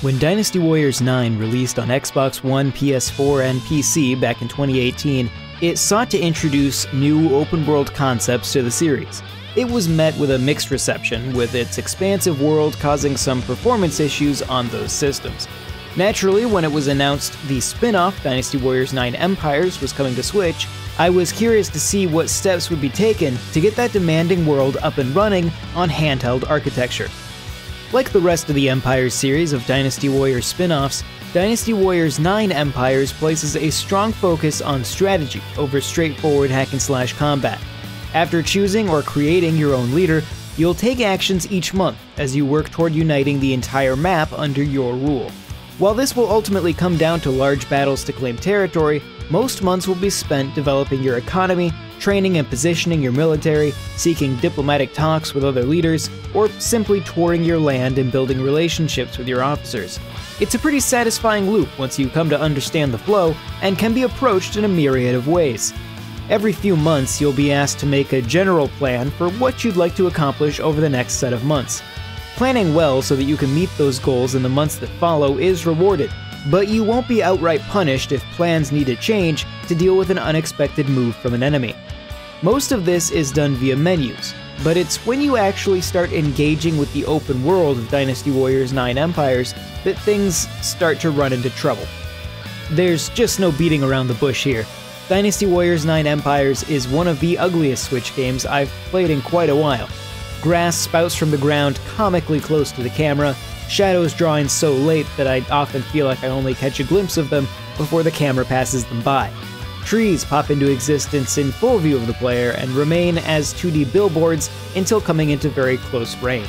When Dynasty Warriors 9 released on Xbox One, PS4, and PC back in 2018, it sought to introduce new open-world concepts to the series. It was met with a mixed reception, with its expansive world causing some performance issues on those systems. Naturally, when it was announced the spin-off Dynasty Warriors 9 Empires was coming to Switch, I was curious to see what steps would be taken to get that demanding world up and running on handheld architecture. Like the rest of the Empires series of Dynasty Warriors spin-offs, Dynasty Warriors 9 Empires places a strong focus on strategy over straightforward hack-and-slash combat. After choosing or creating your own leader, you'll take actions each month as you work toward uniting the entire map under your rule. While this will ultimately come down to large battles to claim territory, most months will be spent developing your economy, training and positioning your military, seeking diplomatic talks with other leaders, or simply touring your land and building relationships with your officers. It's a pretty satisfying loop once you come to understand the flow, and can be approached in a myriad of ways. Every few months, you'll be asked to make a general plan for what you'd like to accomplish over the next set of months. Planning well so that you can meet those goals in the months that follow is rewarded, but you won't be outright punished if plans need to change to deal with an unexpected move from an enemy. Most of this is done via menus, but it's when you actually start engaging with the open world of Dynasty Warriors 9 Empires that things start to run into trouble. There's just no beating around the bush here. Dynasty Warriors 9 Empires is one of the ugliest Switch games I've played in quite a while. Grass spouts from the ground comically close to the camera, shadows draw in so late that I often feel like I only catch a glimpse of them before the camera passes them by. Trees pop into existence in full view of the player and remain as 2D billboards until coming into very close range.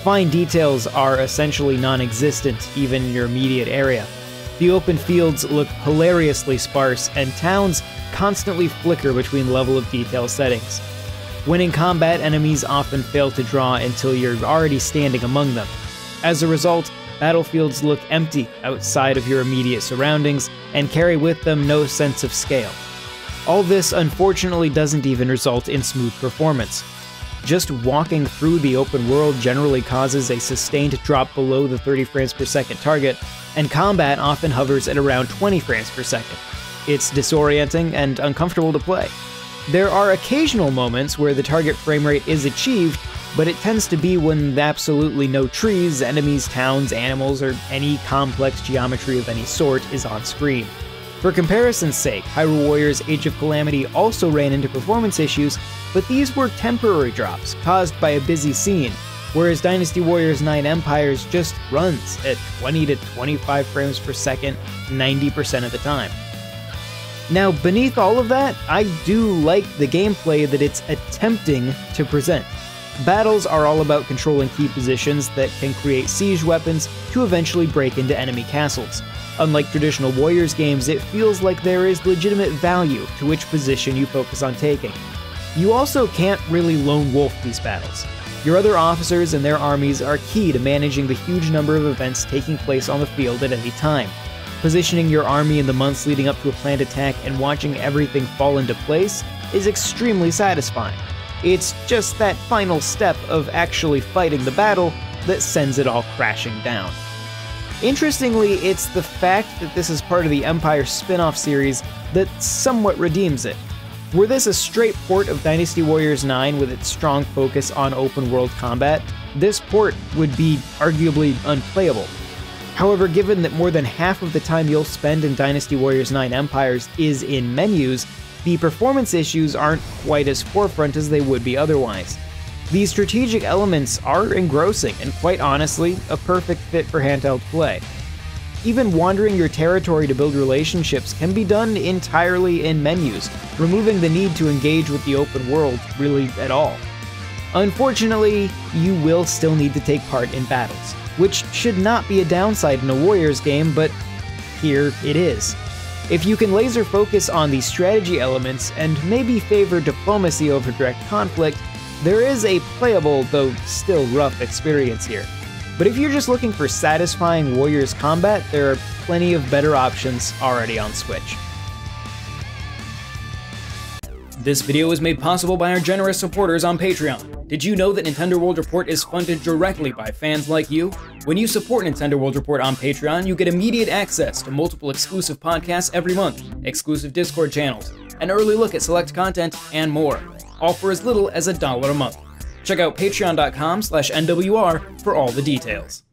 Fine details are essentially non-existent, even in your immediate area. The open fields look hilariously sparse, and towns constantly flicker between level of detail settings. When in combat, enemies often fail to draw until you're already standing among them. As a result, battlefields look empty outside of your immediate surroundings and carry with them no sense of scale. All this unfortunately doesn't even result in smooth performance. Just walking through the open world generally causes a sustained drop below the 30 frames per second target, and combat often hovers at around 20 frames per second. It's disorienting and uncomfortable to play. There are occasional moments where the target frame rate is achieved, but it tends to be when absolutely no trees, enemies, towns, animals, or any complex geometry of any sort is on screen. For comparison's sake, Hyrule Warriors Age of Calamity also ran into performance issues, but these were temporary drops caused by a busy scene, whereas Dynasty Warriors 9 Empires just runs at 20 to 25 frames per second 90% of the time. Now, beneath all of that, I do like the gameplay that it's attempting to present. Battles are all about controlling key positions that can create siege weapons to eventually break into enemy castles. Unlike traditional Warriors games, it feels like there is legitimate value to which position you focus on taking. You also can't really lone wolf these battles. Your other officers and their armies are key to managing the huge number of events taking place on the field at any time. Positioning your army in the months leading up to a planned attack and watching everything fall into place is extremely satisfying. It's just that final step of actually fighting the battle that sends it all crashing down. Interestingly, it's the fact that this is part of the Empire spin-off series that somewhat redeems it. Were this a straight port of Dynasty Warriors 9 with its strong focus on open-world combat, this port would be arguably unplayable. However, given that more than half of the time you'll spend in Dynasty Warriors 9 Empires is in menus, the performance issues aren't quite as forefront as they would be otherwise. These strategic elements are engrossing and, quite honestly, a perfect fit for handheld play. Even wandering your territory to build relationships can be done entirely in menus, removing the need to engage with the open world really at all. Unfortunately, you will still need to take part in battles, which should not be a downside in a Warriors game, but here it is. If you can laser focus on the strategy elements and maybe favor diplomacy over direct conflict, there is a playable, though still rough, experience here. But if you're just looking for satisfying Warriors combat, there are plenty of better options already on Switch. This video was made possible by our generous supporters on Patreon. Did you know that Nintendo World Report is funded directly by fans like you? When you support Nintendo World Report on Patreon, you get immediate access to multiple exclusive podcasts every month, exclusive Discord channels, an early look at select content, and more, all for as little as $1 a month. Check out patreon.com/NWR for all the details.